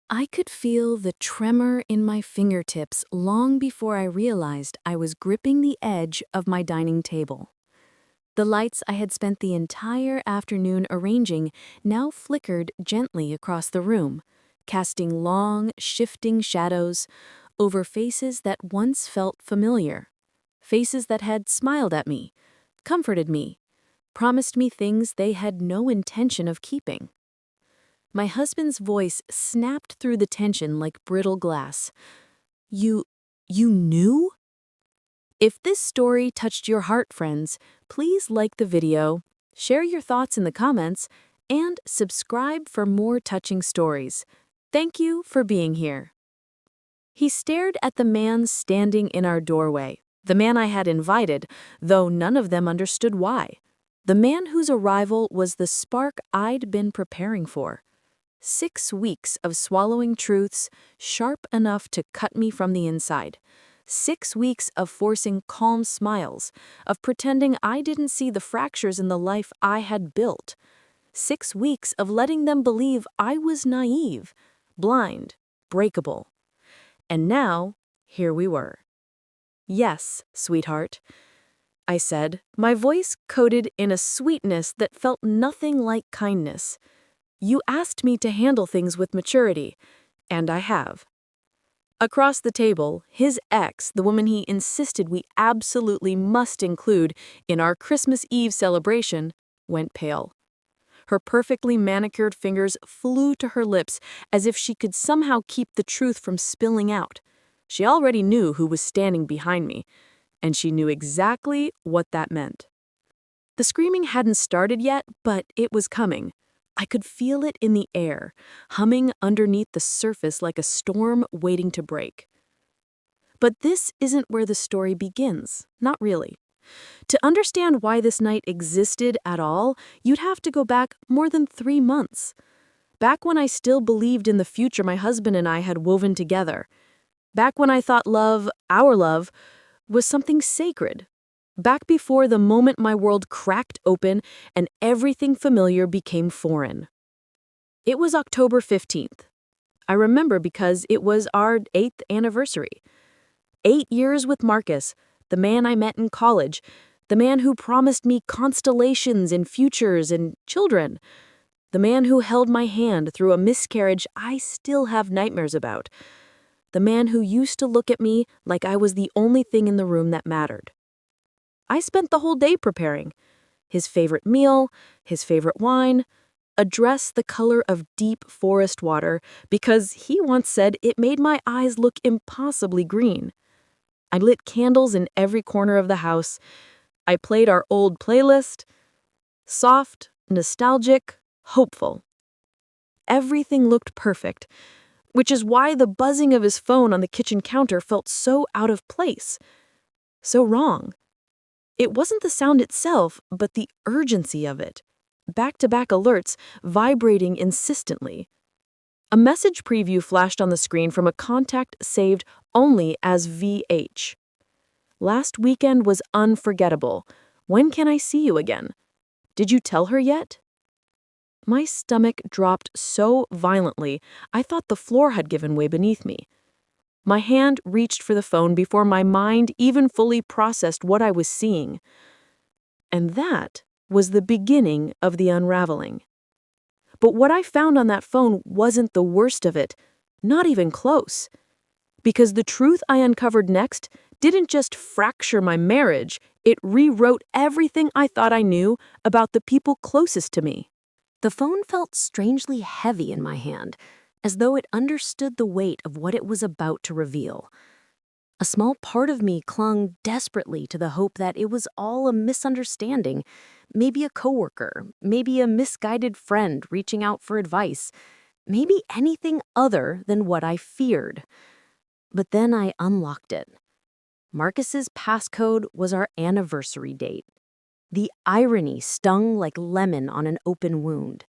I could feel the tremor in my fingertips long before I realized I was gripping the edge of my dining table. The lights I had spent the entire afternoon arranging now flickered gently across the room, casting long, shifting shadows over faces that once felt familiar. Faces that had smiled at me, comforted me, promised me things they had no intention of keeping. My husband's voice snapped through the tension like brittle glass. You knew? If this story touched your heart, friends, please like the video, share your thoughts in the comments, and subscribe for more touching stories. Thank you for being here. He stared at the man standing in our doorway, the man I had invited, though none of them understood why. The man whose arrival was the spark I'd been preparing for. 6 weeks of swallowing truths sharp enough to cut me from the inside. 6 weeks of forcing calm smiles, of pretending I didn't see the fractures in the life I had built. 6 weeks of letting them believe I was naive, blind, breakable. And now, here we were. "Yes, sweetheart," I said, my voice coated in a sweetness that felt nothing like kindness. "You asked me to handle things with maturity, and I have." Across the table, his ex, the woman he insisted we absolutely must include in our Christmas Eve celebration, went pale. Her perfectly manicured fingers flew to her lips as if she could somehow keep the truth from spilling out. She already knew who was standing behind me, and she knew exactly what that meant. The screaming hadn't started yet, but it was coming. I could feel it in the air, humming underneath the surface like a storm waiting to break. But this isn't where the story begins, not really. To understand why this night existed at all, you'd have to go back more than 3 months. Back when I still believed in the future my husband and I had woven together. Back when I thought love, our love, was something sacred. Back before the moment my world cracked open and everything familiar became foreign. It was October 15th. I remember because it was our 8th anniversary. 8 years with Marcus, the man I met in college, the man who promised me constellations and futures and children, the man who held my hand through a miscarriage I still have nightmares about, the man who used to look at me like I was the only thing in the room that mattered. I spent the whole day preparing. His favorite meal, his favorite wine, a dress the color of deep forest water because he once said it made my eyes look impossibly green. I lit candles in every corner of the house. I played our old playlist. Soft, nostalgic, hopeful. Everything looked perfect, which is why the buzzing of his phone on the kitchen counter felt so out of place, so wrong. It wasn't the sound itself, but the urgency of it. Back-to-back alerts, vibrating insistently. A message preview flashed on the screen from a contact saved only as VH. "Last weekend was unforgettable. When can I see you again? Did you tell her yet?" My stomach dropped so violently, I thought the floor had given way beneath me. My hand reached for the phone before my mind even fully processed what I was seeing. And that was the beginning of the unraveling. But what I found on that phone wasn't the worst of it, not even close. Because the truth I uncovered next didn't just fracture my marriage, it rewrote everything I thought I knew about the people closest to me. The phone felt strangely heavy in my hand, as though it understood the weight of what it was about to reveal. A small part of me clung desperately to the hope that it was all a misunderstanding, maybe a coworker, maybe a misguided friend reaching out for advice, maybe anything other than what I feared. But then I unlocked it. Marcus's passcode was our anniversary date. The irony stung like lemon on an open wound.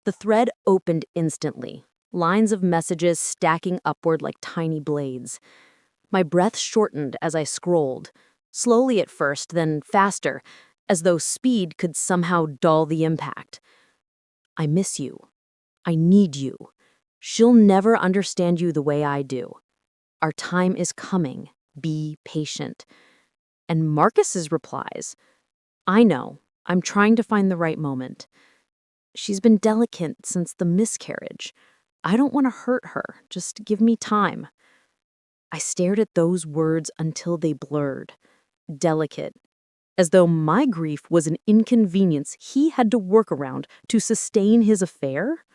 The thread opened instantly, lines of messages stacking upward like tiny blades. My breath shortened as I scrolled, slowly at first, then faster, as though speed could somehow dull the impact. "I miss you. I need you. She'll never understand you the way I do. Our time is coming. Be patient. And Marcus's replies, I know. I'm trying to find the right moment. She's been delicate since the miscarriage. I don't want to hurt her. Just give me time. I stared at those words until they blurred. Delicate. As though my grief was an inconvenience he had to work around to sustain his affair?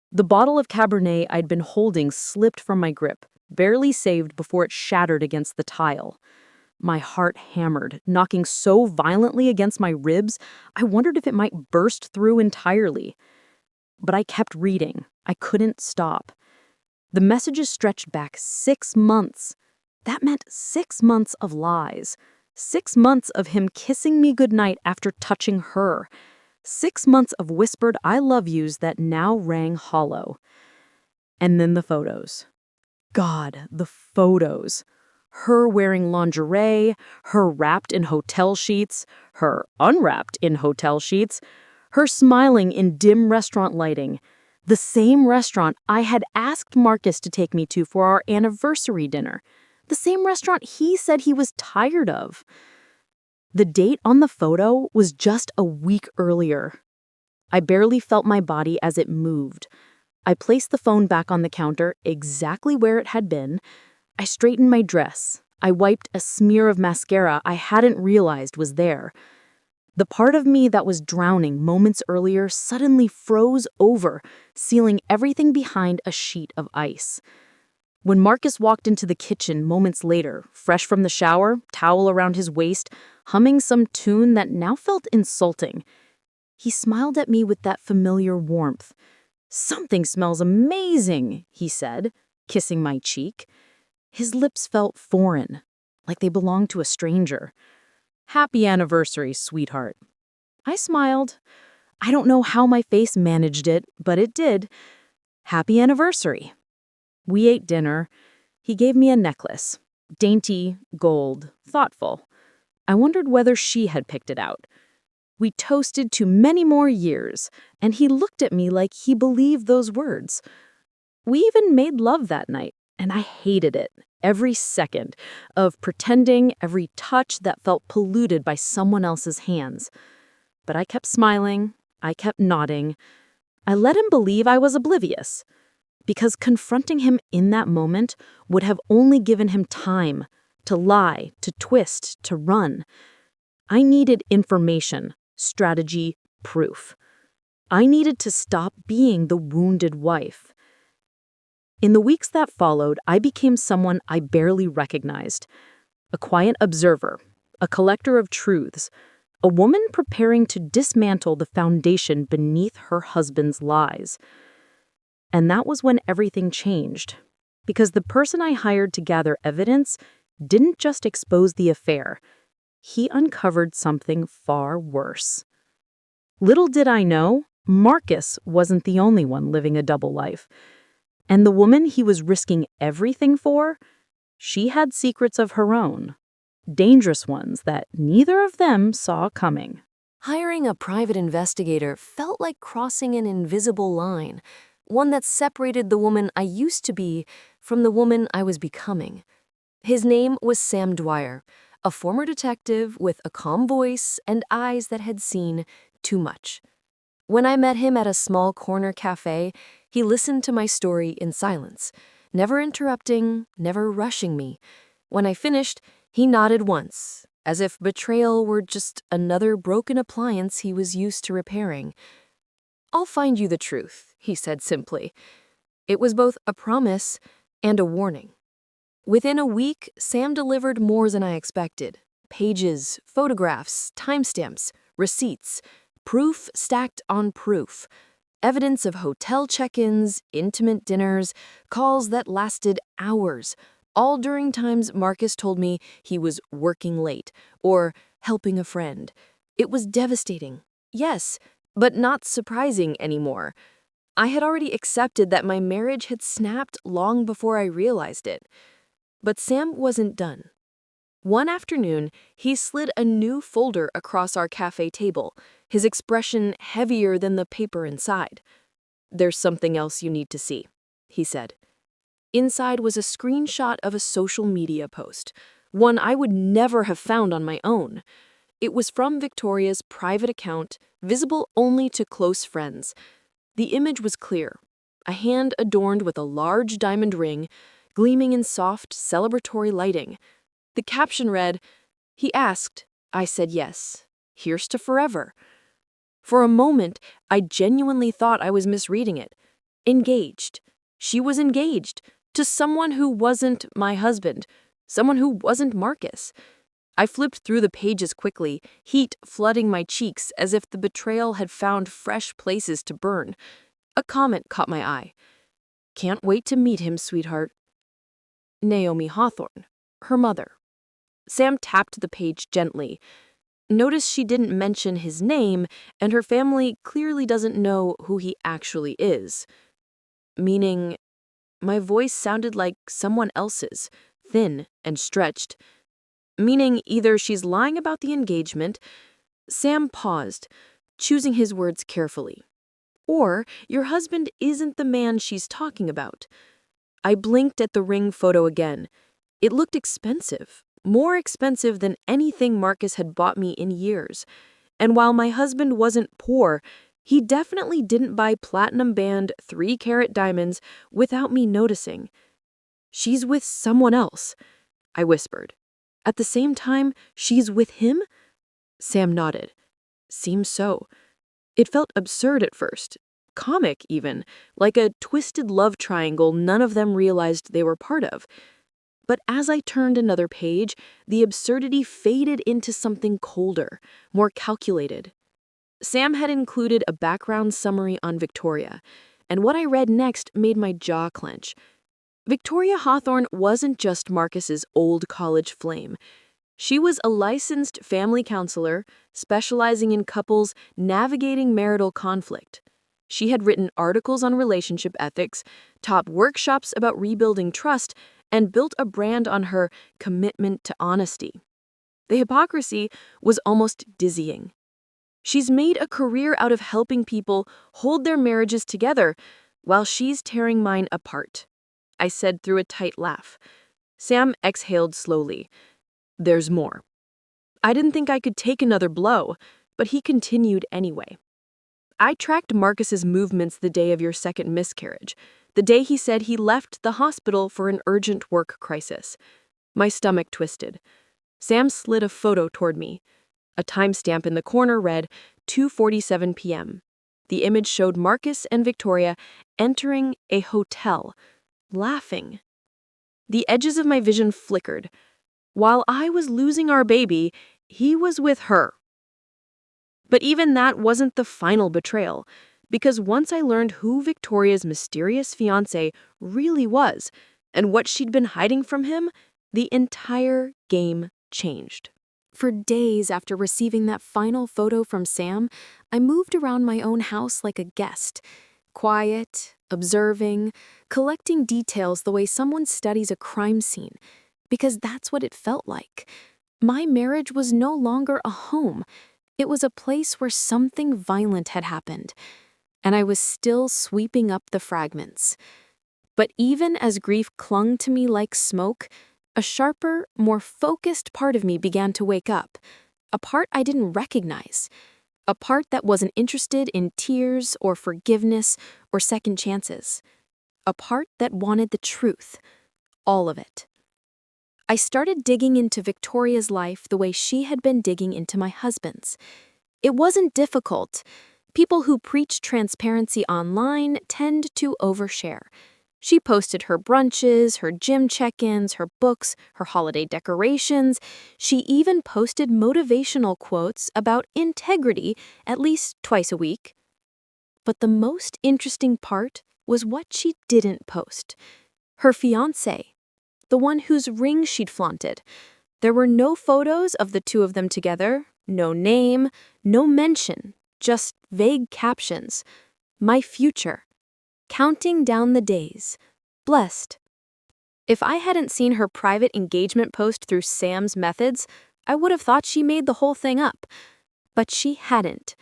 The bottle of Cabernet I'd been holding slipped from my grip, barely saved before it shattered against the tile. My heart hammered, knocking so violently against my ribs, I wondered if it might burst through entirely. But I kept reading. I couldn't stop. The messages stretched back 6 months. That meant 6 months of lies. 6 months of him kissing me goodnight after touching her. 6 months of whispered I love yous that now rang hollow. And then the photos. God, the photos. Her wearing lingerie, her wrapped in hotel sheets, her unwrapped in hotel sheets, her smiling in dim restaurant lighting. The same restaurant I had asked Marcus to take me to for our anniversary dinner. The same restaurant he said he was tired of. The date on the photo was just a week earlier. I barely felt my body as it moved. I placed the phone back on the counter, exactly where it had been. I straightened my dress. I wiped a smear of mascara I hadn't realized was there. The part of me that was drowning moments earlier suddenly froze over, sealing everything behind a sheet of ice. When Marcus walked into the kitchen moments later, fresh from the shower, towel around his waist, humming some tune that now felt insulting, he smiled at me with that familiar warmth. "Something smells amazing," he said, kissing my cheek. His lips felt foreign, like they belonged to a stranger. "Happy anniversary, sweetheart." I smiled. I don't know how my face managed it, but it did. Happy anniversary. We ate dinner. He gave me a necklace. Dainty, gold, thoughtful. I wondered whether she had picked it out. We toasted to many more years, and he looked at me like he believed those words. We even made love that night, and I hated it. Every second of pretending, every touch that felt polluted by someone else's hands. But I kept smiling. I kept nodding. I let him believe I was oblivious. Because confronting him in that moment would have only given him time to lie, to twist, to run. I needed information, strategy, proof. I needed to stop being the wounded wife. In the weeks that followed, I became someone I barely recognized. A quiet observer, a collector of truths, a woman preparing to dismantle the foundation beneath her husband's lies. And that was when everything changed. Because the person I hired to gather evidence didn't just expose the affair. He uncovered something far worse. Little did I know, Marcus wasn't the only one living a double life. And the woman he was risking everything for, she had secrets of her own. Dangerous ones that neither of them saw coming. Hiring a private investigator felt like crossing an invisible line, one that separated the woman I used to be from the woman I was becoming. His name was Sam Dwyer, a former detective with a calm voice and eyes that had seen too much. When I met him at a small corner cafe, he listened to my story in silence, never interrupting, never rushing me. When I finished, he nodded once, as if betrayal were just another broken appliance he was used to repairing. "I'll find you the truth," he said simply. It was both a promise and a warning. Within a week, Sam delivered more than I expected. Pages, photographs, timestamps, receipts, proof stacked on proof. Evidence of hotel check-ins, intimate dinners, calls that lasted hours, all during times Marcus told me he was working late or helping a friend. It was devastating, yes, but not surprising anymore. I had already accepted that my marriage had snapped long before I realized it. But Sam wasn't done. One afternoon, he slid a new folder across our cafe table, his expression heavier than the paper inside. "There's something else you need to see," he said. Inside was a screenshot of a social media post, one I would never have found on my own. It was from Victoria's private account, visible only to close friends. The image was clear, a hand adorned with a large diamond ring, gleaming in soft, celebratory lighting. The caption read, "He asked, I said yes. Here's to forever." For a moment, I genuinely thought I was misreading it. Engaged. She was engaged to someone who wasn't my husband, someone who wasn't Marcus. I flipped through the pages quickly, heat flooding my cheeks as if the betrayal had found fresh places to burn. A comment caught my eye. "Can't wait to meet him, sweetheart." Naomi Hawthorne, her mother. Sam tapped the page gently. Notice she didn't mention his name, and her family clearly doesn't know who he actually is. Meaning, my voice sounded like someone else's, thin and stretched. Meaning either she's lying about the engagement. Sam paused, choosing his words carefully. Or your husband isn't the man she's talking about. I blinked at the ring photo again. It looked expensive, more expensive than anything Marcus had bought me in years. And while my husband wasn't poor, he definitely didn't buy platinum band 3-carat diamonds without me noticing. "She's with someone else," I whispered. "At the same time, she's with him?" Sam nodded. "Seems so." It felt absurd at first, comic even, like a twisted love triangle none of them realized they were part of. But as I turned another page, the absurdity faded into something colder, more calculated. Sam had included a background summary on Victoria, and what I read next made my jaw clench. Victoria Hawthorne wasn't just Marcus's old college flame. She was a licensed family counselor, specializing in couples navigating marital conflict. She had written articles on relationship ethics, taught workshops about rebuilding trust, and built a brand on her commitment to honesty. The hypocrisy was almost dizzying. She's made a career out of helping people hold their marriages together while she's tearing mine apart, I said through a tight laugh. Sam exhaled slowly. "There's more." I didn't think I could take another blow, but he continued anyway. "I tracked Marcus's movements the day of your second miscarriage, the day he said he left the hospital for an urgent work crisis." My stomach twisted. Sam slid a photo toward me. A timestamp in the corner read 2:47 p.m. The image showed Marcus and Victoria entering a hotel, laughing. The edges of my vision flickered. While I was losing our baby, he was with her. But even that wasn't the final betrayal, because once I learned who Victoria's mysterious fiancé really was and what she'd been hiding from him, the entire game changed. For days after receiving that final photo from Sam, I moved around my own house like a guest, quiet, observing, collecting details the way someone studies a crime scene, because that's what it felt like. My marriage was no longer a home. It was a place where something violent had happened, and I was still sweeping up the fragments. But even as grief clung to me like smoke, a sharper, more focused part of me began to wake up, a part I didn't recognize, a part that wasn't interested in tears or forgiveness or second chances, a part that wanted the truth, all of it. I started digging into Victoria's life the way she had been digging into my husband's. It wasn't difficult. People who preach transparency online tend to overshare. She posted her brunches, her gym check-ins, her books, her holiday decorations. She even posted motivational quotes about integrity at least twice a week. But the most interesting part was what she didn't post. Her fiancé, the one whose ring she'd flaunted. There were no photos of the two of them together, no name, no mention, just vague captions. My future. Counting down the days. Blessed. If I hadn't seen her private engagement post through Sam's methods, I would have thought she made the whole thing up. But she hadn't.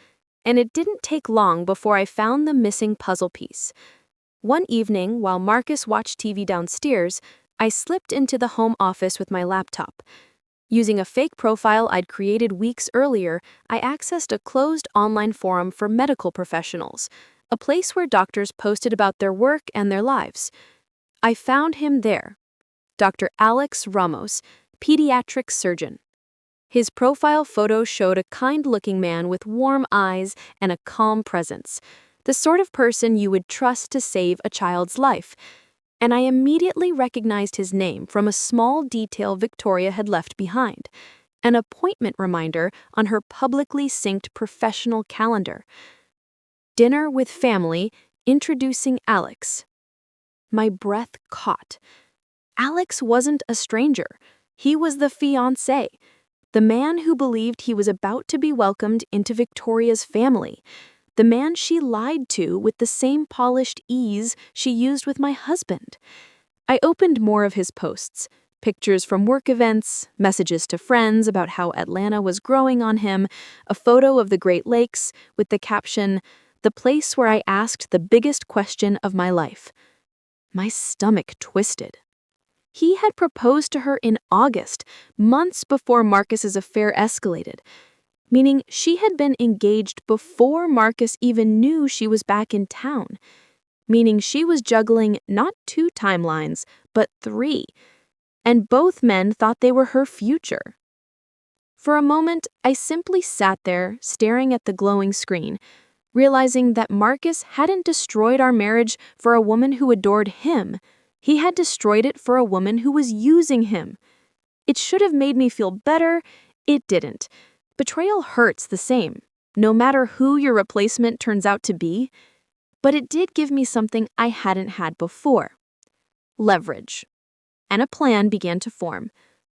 and it didn't take long before I found the missing puzzle piece. One evening, while Marcus watched TV downstairs, I slipped into the home office with my laptop. Using a fake profile I'd created weeks earlier, I accessed a closed online forum for medical professionals, a place where doctors posted about their work and their lives. I found him there, Dr. Alex Ramos, pediatric surgeon. His profile photo showed a kind-looking man with warm eyes and a calm presence, the sort of person you would trust to save a child's life. And I immediately recognized his name from a small detail Victoria had left behind, an appointment reminder on her publicly synced professional calendar. Dinner with family, introducing Alex. My breath caught. Alex wasn't a stranger. He was the fiancé, the man who believed he was about to be welcomed into Victoria's family, the man she lied to with the same polished ease she used with my husband. I opened more of his posts, pictures from work events, messages to friends about how Atlanta was growing on him, a photo of the Great Lakes with the caption, "The place where I asked the biggest question of my life." My stomach twisted. He had proposed to her in August, months before Marcus's affair escalated, meaning she had been engaged before Marcus even knew she was back in town, meaning she was juggling not 2 timelines, but 3, and both men thought they were her future. For a moment, I simply sat there, staring at the glowing screen, realizing that Marcus hadn't destroyed our marriage for a woman who adored him. He had destroyed it for a woman who was using him. It should have made me feel better. It didn't. Betrayal hurts the same, no matter who your replacement turns out to be. But it did give me something I hadn't had before. Leverage. And a plan began to form.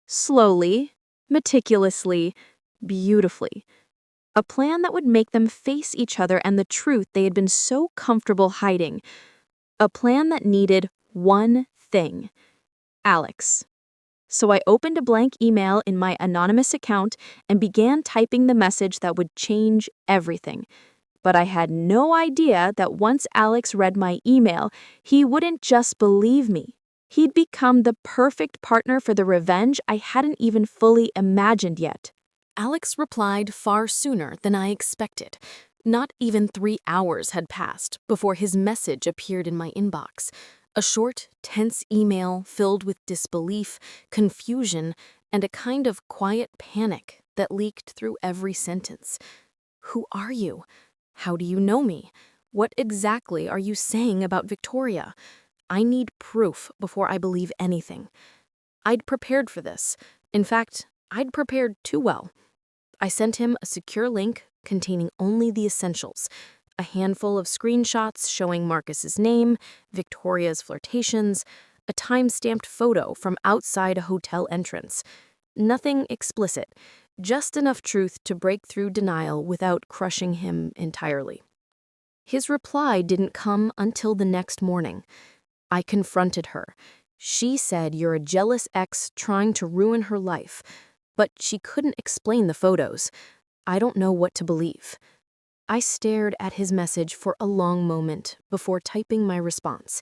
Slowly, meticulously, beautifully. A plan that would make them face each other and the truth they had been so comfortable hiding. A plan that needed one thing: Alex. So I opened a blank email in my anonymous account and began typing the message that would change everything. But I had no idea that once Alex read my email, he wouldn't just believe me. He'd become the perfect partner for the revenge I hadn't even fully imagined yet. Alex replied far sooner than I expected. Not even 3 hours had passed before his message appeared in my inbox. A short, tense email filled with disbelief, confusion, and a kind of quiet panic that leaked through every sentence. Who are you? How do you know me? What exactly are you saying about Victoria? I need proof before I believe anything. I'd prepared for this. In fact, I'd prepared too well. I sent him a secure link containing only the essentials: a handful of screenshots showing Marcus's name, Victoria's flirtations, a time-stamped photo from outside a hotel entrance. Nothing explicit, just enough truth to break through denial without crushing him entirely. His reply didn't come until the next morning. I confronted her. She said you're a jealous ex trying to ruin her life, but she couldn't explain the photos. I don't know what to believe. I stared at his message for a long moment before typing my response.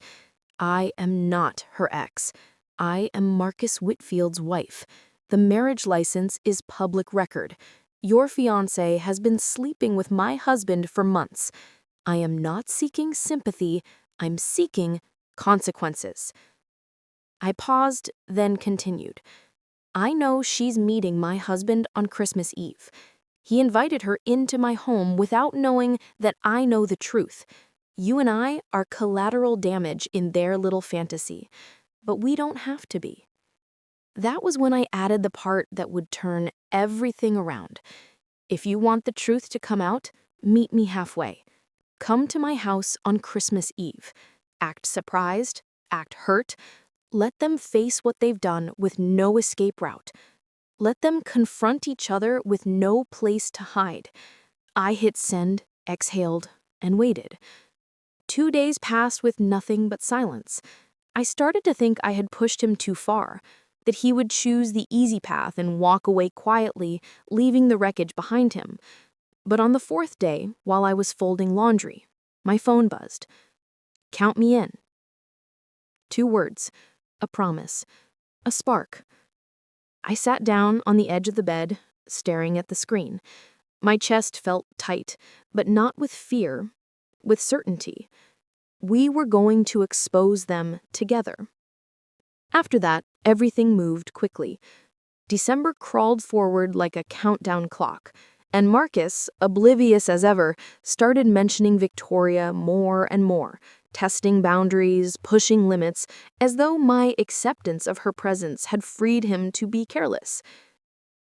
I am not her ex. I am Marcus Whitfield's wife. The marriage license is public record. Your fiancé has been sleeping with my husband for months. I am not seeking sympathy. I'm seeking consequences. I paused, then continued. I know she's meeting my husband on Christmas Eve. He invited her into my home without knowing that I know the truth. You and I are collateral damage in their little fantasy, but we don't have to be. That was when I added the part that would turn everything around. If you want the truth to come out, meet me halfway. Come to my house on Christmas Eve. Act surprised, act hurt. Let them face what they've done with no escape route. Let them confront each other with no place to hide. I hit send, exhaled, and waited. 2 days passed with nothing but silence. I started to think I had pushed him too far, that he would choose the easy path and walk away quietly, leaving the wreckage behind him. But on the fourth day, while I was folding laundry, my phone buzzed. Count me in. 2 words, a promise, a spark. I sat down on the edge of the bed, staring at the screen. My chest felt tight, but not with fear, with certainty. We were going to expose them together. After that, everything moved quickly. December crawled forward like a countdown clock, and Marcus, oblivious as ever, started mentioning Victoria more and more, testing boundaries, pushing limits, as though my acceptance of her presence had freed him to be careless.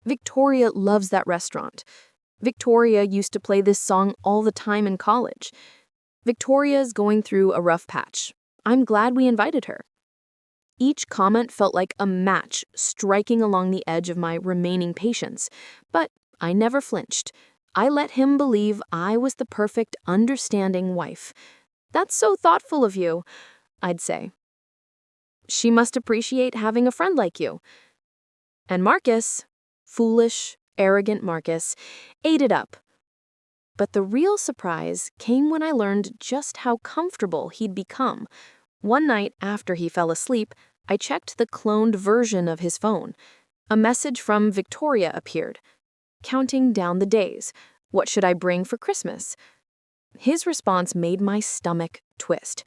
Victoria loves that restaurant. Victoria used to play this song all the time in college. Victoria's going through a rough patch. I'm glad we invited her. Each comment felt like a match striking along the edge of my remaining patience, but I never flinched. I let him believe I was the perfect, understanding wife. That's so thoughtful of you, I'd say. She must appreciate having a friend like you. And Marcus, foolish, arrogant Marcus, ate it up. But the real surprise came when I learned just how comfortable he'd become. One night after he fell asleep, I checked the cloned version of his phone. A message from Victoria appeared, counting down the days. What should I bring for Christmas? His response made my stomach twist.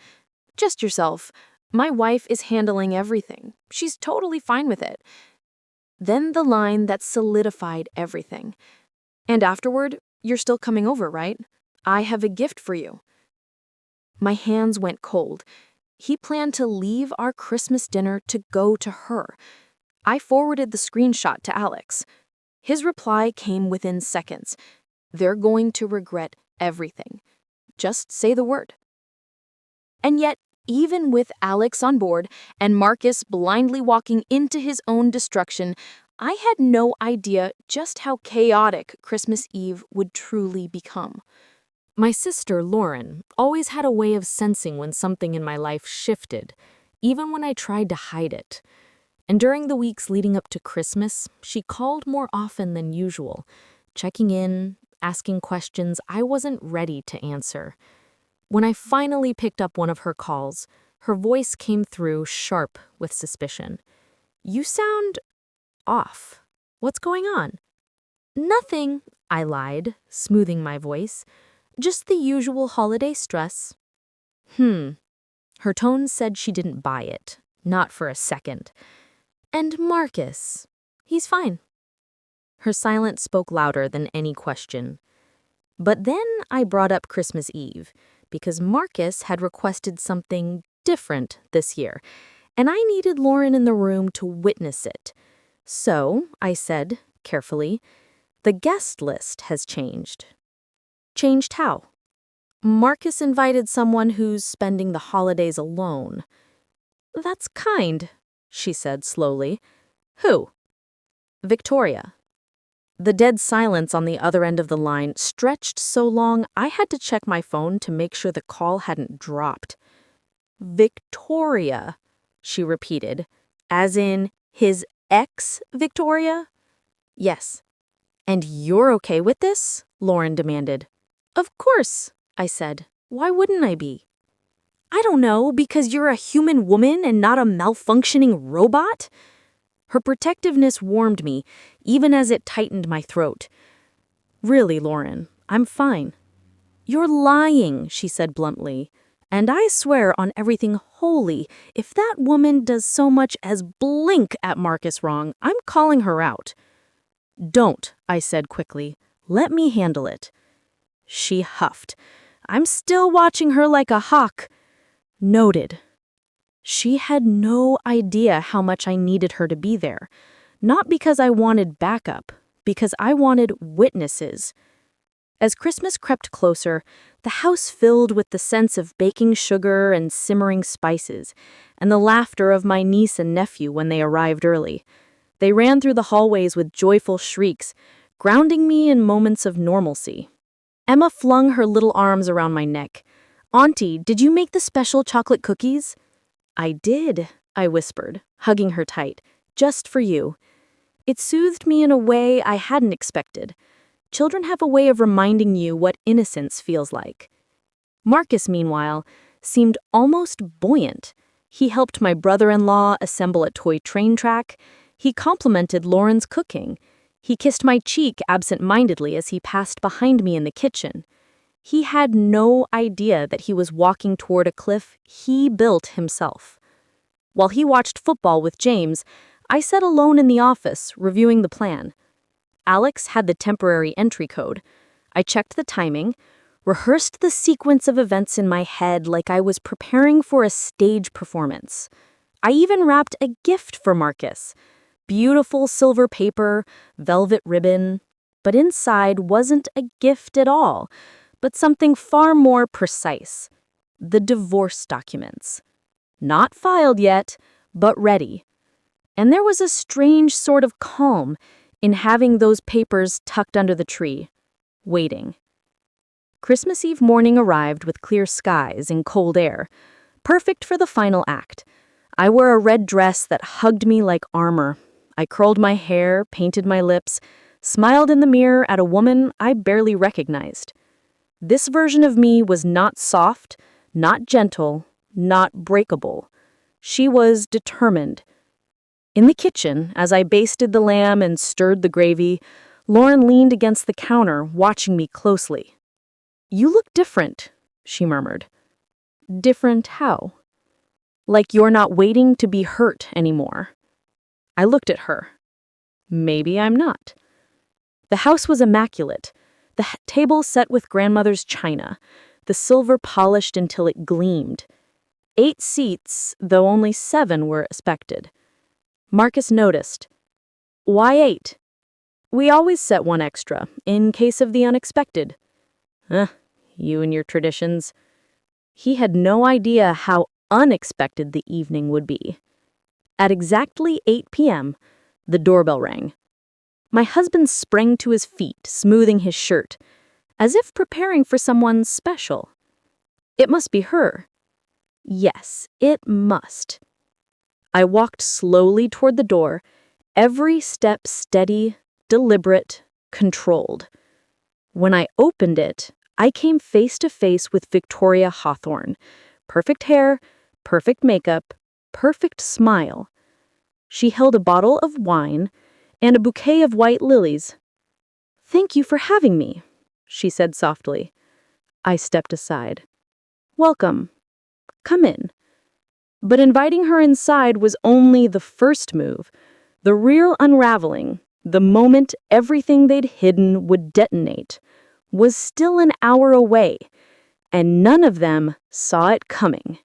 Just yourself. My wife is handling everything. She's totally fine with it. Then the line that solidified everything. And afterward, you're still coming over, right? I have a gift for you. My hands went cold. He planned to leave our Christmas dinner to go to her. I forwarded the screenshot to Alex. His reply came within seconds. They're going to regret everything. Just say the word. And yet, even with Alex on board and Marcus blindly walking into his own destruction, I had no idea just how chaotic Christmas Eve would truly become. My sister, Lauren, always had a way of sensing when something in my life shifted, even when I tried to hide it. And during the weeks leading up to Christmas, she called more often than usual, checking in, asking questions I wasn't ready to answer. When I finally picked up one of her calls, her voice came through sharp with suspicion. "You sound off. What's going on?" "Nothing," I lied, smoothing my voice. "Just the usual holiday stress." Her tone said she didn't buy it, not for a second. "And Marcus, he's fine." Her silence spoke louder than any question. But then I brought up Christmas Eve, because Marcus had requested something different this year, and I needed Lauren in the room to witness it. So, I said, carefully, "The guest list has changed." "Changed how?" "Marcus invited someone who's spending the holidays alone." "That's kind," she said slowly. "Who?" "Victoria." The dead silence on the other end of the line stretched so long I had to check my phone to make sure the call hadn't dropped. "Victoria," she repeated, "as in his ex-Victoria?" "Yes." "And you're okay with this?" Lauren demanded. "Of course," I said. "Why wouldn't I be?" "I don't know, because you're a human woman and not a malfunctioning robot?" Her protectiveness warmed me, even as it tightened my throat. "Really, Lauren, I'm fine." "You're lying," she said bluntly. "And I swear on everything holy, if that woman does so much as blink at Marcus wrong, I'm calling her out." "Don't," I said quickly. "Let me handle it." She huffed. "I'm still watching her like a hawk." Noted. She had no idea how much I needed her to be there. Not because I wanted backup, because I wanted witnesses. As Christmas crept closer, the house filled with the sense of baking sugar and simmering spices, and the laughter of my niece and nephew when they arrived early. They ran through the hallways with joyful shrieks, grounding me in moments of normalcy. Emma flung her little arms around my neck. "Auntie, did you make the special chocolate cookies?" "I did," I whispered, hugging her tight. "Just for you." It soothed me in a way I hadn't expected. children have a way of reminding you what innocence feels like. Marcus, meanwhile, seemed almost buoyant. He helped my brother-in-law assemble a toy train track. He complimented Lauren's cooking. He kissed my cheek absent-mindedly as he passed behind me in the kitchen. He had no idea that he was walking toward a cliff he built himself. While he watched football with James, I sat alone in the office, reviewing the plan. Alex had the temporary entry code. I checked the timing, rehearsed the sequence of events in my head like I was preparing for a stage performance. I even wrapped a gift for Marcus. Beautiful silver paper, velvet ribbon. But inside wasn't a gift at all, but something far more precise. The divorce documents. Not filed yet, but ready. And there was a strange sort of calm in having those papers tucked under the tree, waiting. Christmas Eve morning arrived with clear skies and cold air, perfect for the final act. I wore a red dress that hugged me like armor. I curled my hair, painted my lips, smiled in the mirror at a woman I barely recognized. This version of me was not soft, not gentle, not breakable. She was determined. In the kitchen, as I basted the lamb and stirred the gravy, Lauren leaned against the counter, watching me closely. "You look different," she murmured. "Different how?" "Like you're not waiting to be hurt anymore." I looked at her. Maybe I'm not. The house was immaculate. The table set with grandmother's china, the silver polished until it gleamed. 8 seats, though only 7 were expected. Marcus noticed. "Why 8? We always set 1 extra, in case of the unexpected." You and your traditions." He had no idea how unexpected the evening would be. At exactly 8 p.m., the doorbell rang. My husband sprang to his feet, smoothing his shirt, as if preparing for someone special. It must be her. Yes, it must. I walked slowly toward the door, every step steady, deliberate, controlled. When I opened it, I came face to face with Victoria Hawthorne. Perfect hair, perfect makeup, perfect smile. She held a bottle of wine and a bouquet of white lilies. "Thank you for having me," she said softly. I stepped aside. "Welcome. Come in." But inviting her inside was only the first move. The real unraveling, the moment everything they'd hidden would detonate, was still an hour away, and none of them saw it coming.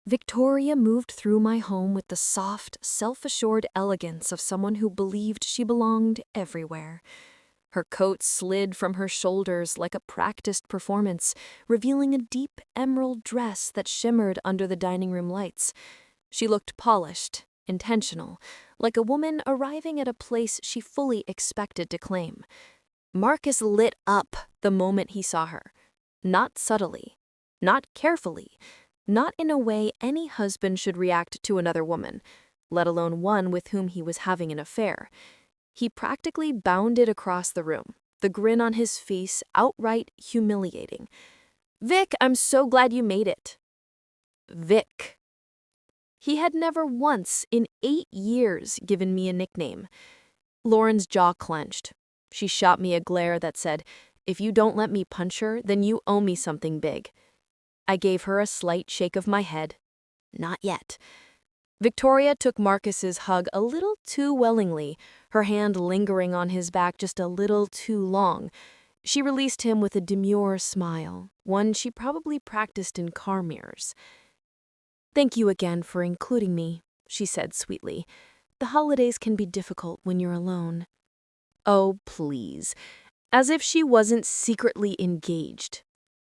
Victoria moved through my home with the soft, self-assured elegance of someone who believed she belonged everywhere. Her coat slid from her shoulders like a practiced performance, revealing a deep emerald dress that shimmered under the dining room lights. She looked polished, intentional, like a woman arriving at a place she fully expected to claim. Marcus lit up the moment he saw her. Not subtly, not carefully, not in a way any husband should react to another woman, let alone one with whom he was having an affair. He practically bounded across the room, the grin on his face outright humiliating. "Vic, I'm so glad you made it." Vic. He had never once in 8 years given me a nickname. Lauren's jaw clenched. She shot me a glare that said, "If you don't let me punch her, then you owe me something big." I gave her a slight shake of my head. Not yet. Victoria took Marcus's hug a little too willingly, her hand lingering on his back just a little too long. She released him with a demure smile, one she probably practiced in car mirrors. "Thank you again for including me," she said sweetly. "The holidays can be difficult when you're alone." Oh, please. As if she wasn't secretly engaged.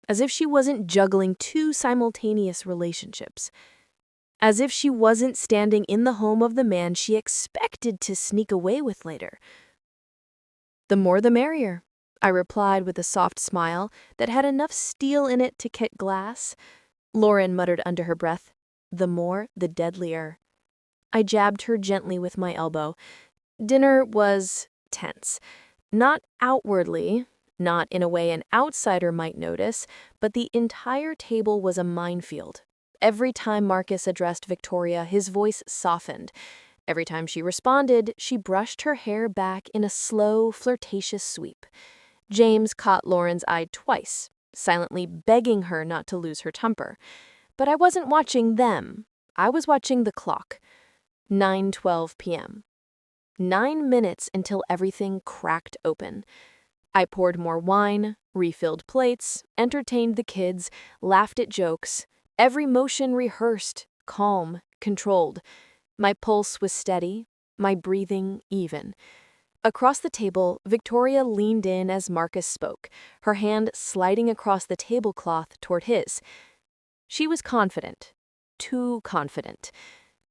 As if she wasn't juggling 2 simultaneous relationships. As if she wasn't standing in the home of the man she expected to sneak away with later. "The more the merrier," I replied with a soft smile that had enough steel in it to cut glass. Lauren muttered under her breath, "The more, the deadlier." I jabbed her gently with my elbow. Dinner was tense. Not outwardly, not in a way an outsider might notice, but the entire table was a minefield. Every time Marcus addressed Victoria, his voice softened. Every time she responded, she brushed her hair back in a slow, flirtatious sweep. James caught Lauren's eye twice, silently begging her not to lose her temper. But I wasn't watching them. I was watching the clock. 9:12 p.m. 9 minutes until everything cracked open. I poured more wine, refilled plates, entertained the kids, laughed at jokes, every motion rehearsed, calm, controlled. My pulse was steady, my breathing even. Across the table, Victoria leaned in as Marcus spoke, her hand sliding across the tablecloth toward his. She was confident, too confident.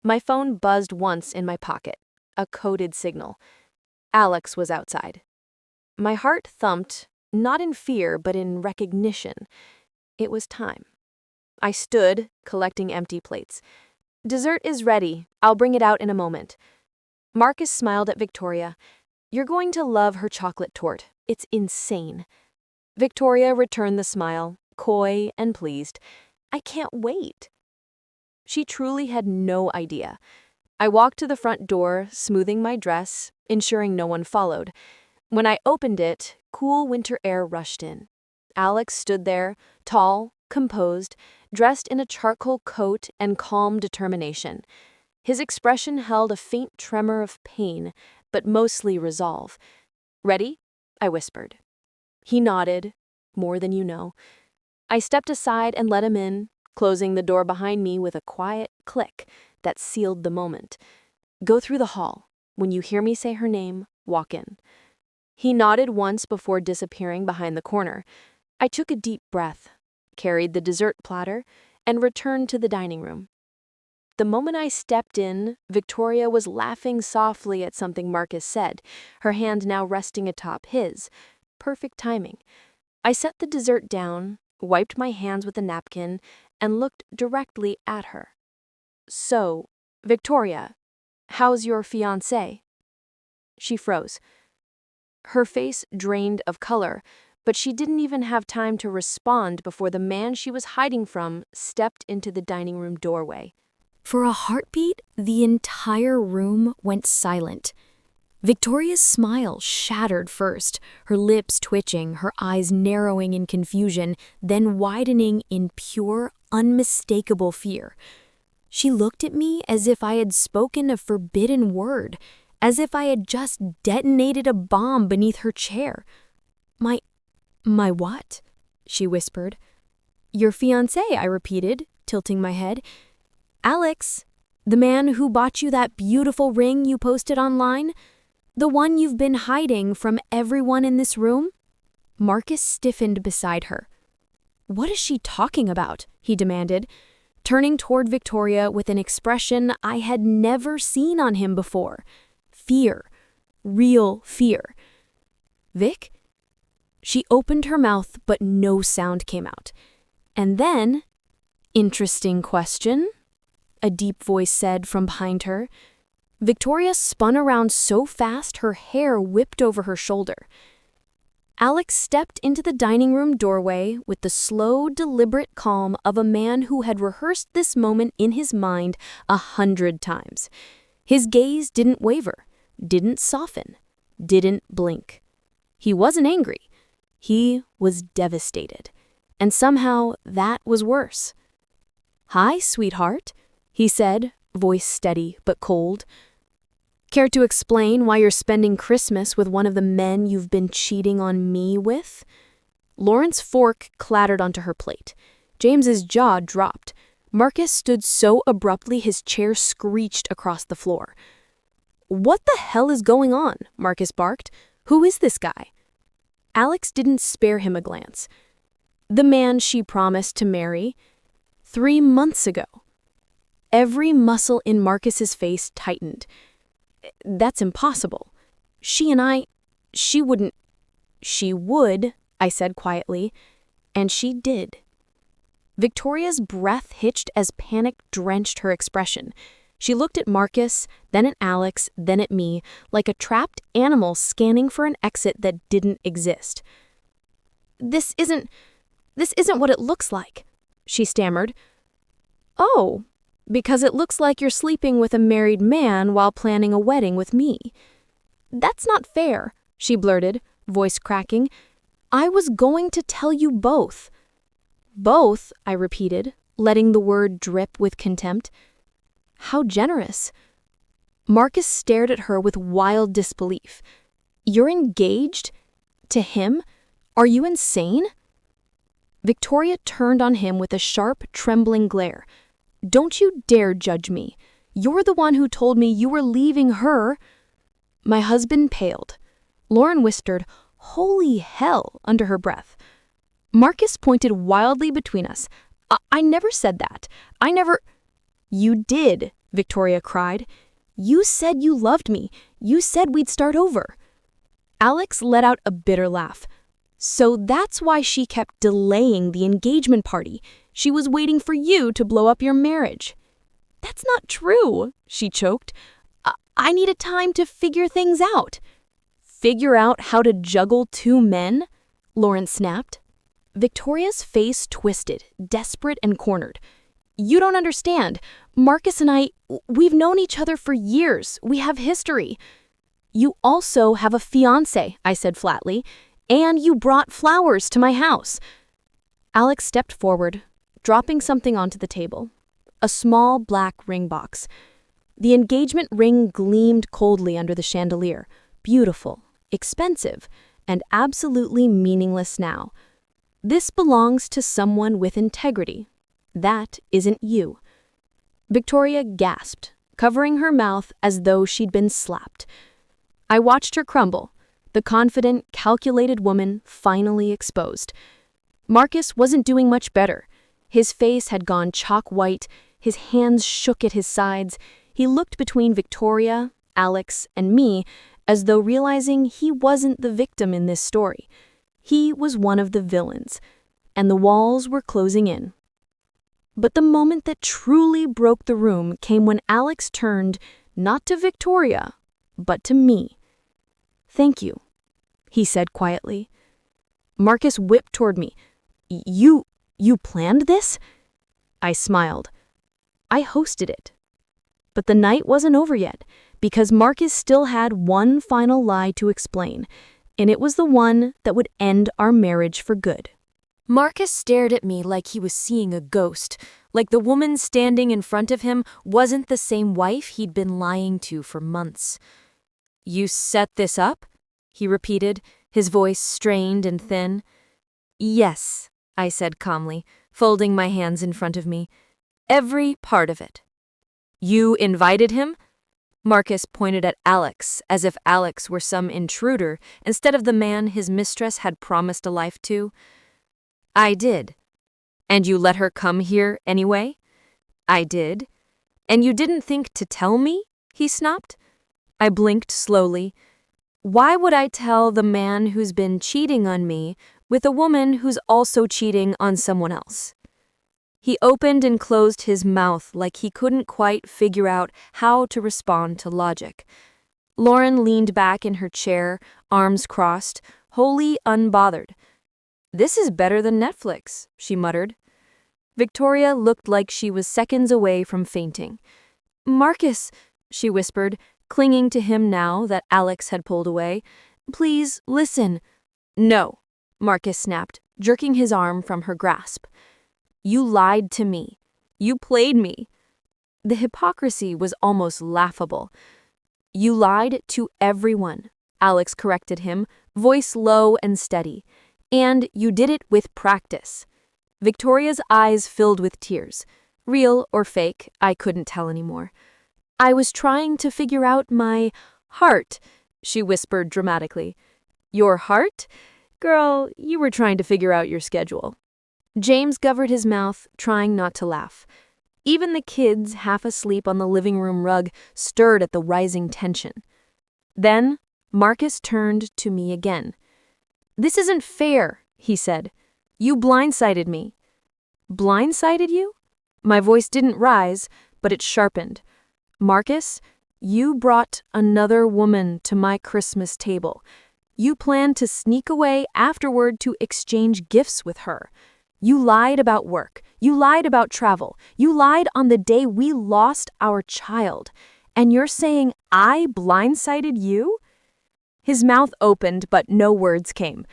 My phone buzzed once in my pocket, a coded signal. Alex was outside. My heart thumped, not in fear, but in recognition. It was time. I stood, collecting empty plates. "Dessert is ready. I'll bring it out in a moment." Marcus smiled at Victoria. "You're going to love her chocolate torte. It's insane." Victoria returned the smile, coy and pleased. "I can't wait." She truly had no idea. I walked to the front door, smoothing my dress, ensuring no one followed. When I opened it, cool winter air rushed in. Alex stood there, tall, composed, dressed in a charcoal coat and calm determination. His expression held a faint tremor of pain, but mostly resolve. "Ready?" I whispered. He nodded, more than you know. I stepped aside and let him in, closing the door behind me with a quiet click that sealed the moment. "Go through the hall. When you hear me say her name, walk in." He nodded once before disappearing behind the corner. I took a deep breath, carried the dessert platter, and returned to the dining room. The moment I stepped in, Victoria was laughing softly at something Marcus said, her hand now resting atop his. Perfect timing. I set the dessert down, wiped my hands with a napkin, and looked directly at her. "So, Victoria, how's your fiancé?" She froze. Her face drained of color, but she didn't even have time to respond before the man she was hiding from stepped into the dining room doorway. For a heartbeat, the entire room went silent. Victoria's smile shattered first, her lips twitching, her eyes narrowing in confusion, then widening in pure, unmistakable fear. She looked at me as if I had spoken a forbidden word, as if I had just detonated a bomb beneath her chair. My what?" she whispered. "Your fiancé," I repeated, tilting my head. "Alex, the man who bought you that beautiful ring you posted online? The one you've been hiding from everyone in this room?" Marcus stiffened beside her. "What is she talking about?" he demanded, turning toward Victoria with an expression I had never seen on him before. Fear. Real fear. "Vic?" She opened her mouth, but no sound came out. And then, "Interesting question," a deep voice said from behind her. Victoria spun around so fast her hair whipped over her shoulder. Alex stepped into the dining room doorway with the slow, deliberate calm of a man who had rehearsed this moment in his mind 100 times. His gaze didn't waver, didn't soften, didn't blink. He wasn't angry. He was devastated. And somehow that was worse. "Hi, sweetheart," he said, voice steady but cold. "Care to explain why you're spending Christmas with one of the men you've been cheating on me with?" Lauren's fork clattered onto her plate. James's jaw dropped. Marcus stood so abruptly his chair screeched across the floor. "What the hell is going on?" Marcus barked. "Who is this guy?" Alex didn't spare him a glance. "The man she promised to marry 3 months ago." Every muscle in Marcus's face tightened. "That's impossible. She wouldn't." "She would," I said quietly, and she did. Victoria's breath hitched as panic drenched her expression. She looked at Marcus, then at Alex, then at me, like a trapped animal scanning for an exit that didn't exist. This isn't what it looks like," she stammered. "Oh, because it looks like you're sleeping with a married man while planning a wedding with me." "That's not fair," she blurted, voice cracking. "I was going to tell you both." "Both," I repeated, letting the word drip with contempt. "How generous." Marcus stared at her with wild disbelief. "You're engaged? To him? Are you insane?" Victoria turned on him with a sharp, trembling glare. "Don't you dare judge me. You're the one who told me you were leaving her." My husband paled. Lauren whispered, "Holy hell," under her breath. Marcus pointed wildly between us. I never said that. I never—" "You did," Victoria cried. "You said you loved me. You said we'd start over." Alex let out a bitter laugh. "So that's why she kept delaying the engagement party. She was waiting for you to blow up your marriage." "That's not true," she choked. I needed time to figure things out." "Figure out how to juggle two men?" Lauren snapped. Victoria's face twisted, desperate and cornered. "You don't understand. Marcus and we've known each other for years. We have history." "You also have a fiancé," I said flatly, "and you brought flowers to my house." Alex stepped forward, dropping something onto the table. A small black ring box. The engagement ring gleamed coldly under the chandelier, beautiful, expensive, and absolutely meaningless now. "This belongs to someone with integrity. That isn't you." Victoria gasped, covering her mouth as though she'd been slapped. I watched her crumble, the confident, calculated woman finally exposed. Marcus wasn't doing much better. His face had gone chalk white, his hands shook at his sides. He looked between Victoria, Alex, and me as though realizing he wasn't the victim in this story. He was one of the villains, and the walls were closing in. But the moment that truly broke the room came when Alex turned, not to Victoria, but to me. "Thank you," he said quietly. Marcus whipped toward me. You planned this?" I smiled. "I hosted it." But the night wasn't over yet, because Marcus still had one final lie to explain, and it was the one that would end our marriage for good. Marcus stared at me like he was seeing a ghost, like the woman standing in front of him wasn't the same wife he'd been lying to for months. "You set this up?" he repeated, his voice strained and thin. "Yes," I said calmly, folding my hands in front of me. "Every part of it." "You invited him?" Marcus pointed at Alex, as if Alex were some intruder instead of the man his mistress had promised a life to. "I did." "And you let her come here anyway?" "I did." "And you didn't think to tell me?" he snapped. I blinked slowly. "Why would I tell the man who's been cheating on me with a woman who's also cheating on someone else?" He opened and closed his mouth like he couldn't quite figure out how to respond to logic. Lauren leaned back in her chair, arms crossed, wholly unbothered. "This is better than Netflix," she muttered. Victoria looked like she was seconds away from fainting. "Marcus," she whispered, clinging to him now that Alex had pulled away. "Please, listen." "No," Marcus snapped, jerking his arm from her grasp. "You lied to me. You played me." The hypocrisy was almost laughable. "You lied to everyone," Alex corrected him, voice low and steady. "And you did it with practice." Victoria's eyes filled with tears. Real or fake, I couldn't tell anymore. "I was trying to figure out my heart," she whispered dramatically. "Your heart? Girl, you were trying to figure out your schedule." James covered his mouth, trying not to laugh. Even the kids, half asleep on the living room rug, stirred at the rising tension. Then Marcus turned to me again. "This isn't fair," he said. "You blindsided me." "Blindsided you?" My voice didn't rise, but it sharpened. "Marcus, you brought another woman to my Christmas table. You planned to sneak away afterward to exchange gifts with her. You lied about work. You lied about travel. You lied on the day we lost our child. And you're saying I blindsided you? His mouth opened, but no words came.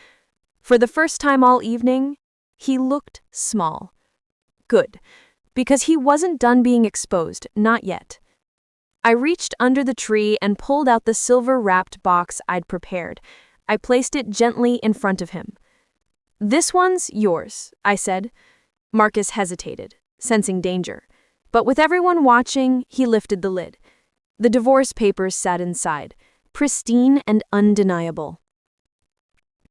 For the first time all evening, he looked small. Good, because he wasn't done being exposed, not yet. I reached under the tree and pulled out the silver-wrapped box I'd prepared. I placed it gently in front of him. "This one's yours," I said. Marcus hesitated, sensing danger. But with everyone watching, he lifted the lid. The divorce papers sat inside, pristine and undeniable.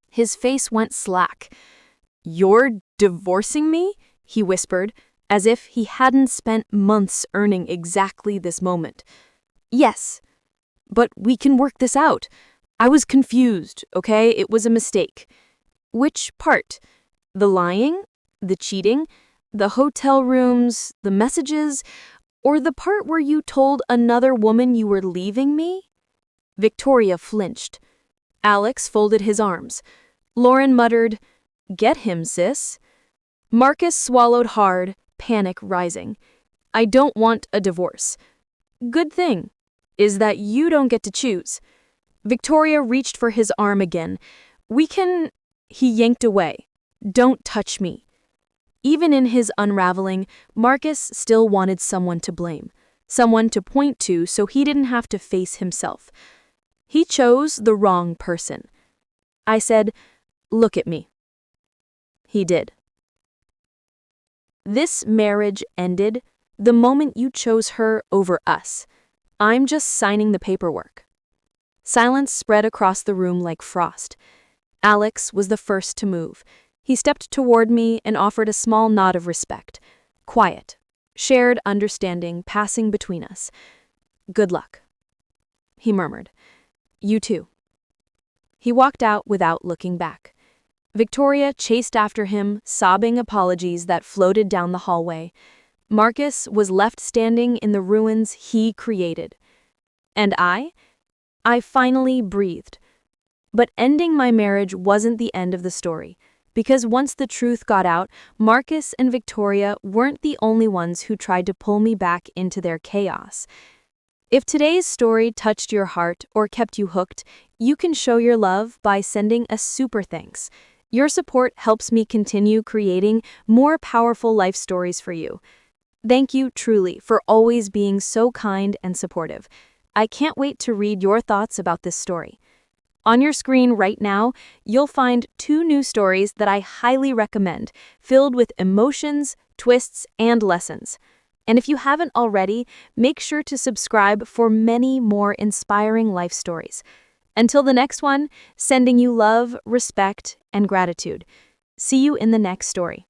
His face went slack. "You're divorcing me?" he whispered, as if he hadn't spent months earning exactly this moment. "Yes, but we can work this out. I was confused, okay? It was a mistake." "Which part? The lying? The cheating? The hotel rooms? The messages? Or the part where you told another woman you were leaving me?" Victoria flinched. Alex folded his arms. Lauren muttered, "Get him, sis." Marcus swallowed hard, panic rising. "I don't want a divorce." "Good thing is that you don't get to choose." Victoria reached for his arm again. "We can—" He yanked away. "Don't touch me." Even in his unraveling, Marcus still wanted someone to blame, someone to point to so he didn't have to face himself. He chose the wrong person. I said, "Look at me." He did. "This marriage ended the moment you chose her over us. I'm just signing the paperwork." Silence spread across the room like frost. Alex was the first to move. He stepped toward me and offered a small nod of respect. Quiet, shared understanding passing between us. "Good luck," he murmured. "You too." He walked out without looking back. Victoria chased after him, sobbing apologies that floated down the hallway. Marcus was left standing in the ruins he created. And I finally breathed. But ending my marriage wasn't the end of the story, because once the truth got out, Marcus and Victoria weren't the only ones who tried to pull me back into their chaos. If today's story touched your heart or kept you hooked, you can show your love by sending a super thanks. Your support helps me continue creating more powerful life stories for you. Thank you truly for always being so kind and supportive. I can't wait to read your thoughts about this story. On your screen right now, you'll find 2 new stories that I highly recommend, filled with emotions, twists, and lessons. And if you haven't already, make sure to subscribe for many more inspiring life stories. Until the next one, sending you love, respect, and gratitude. See you in the next story.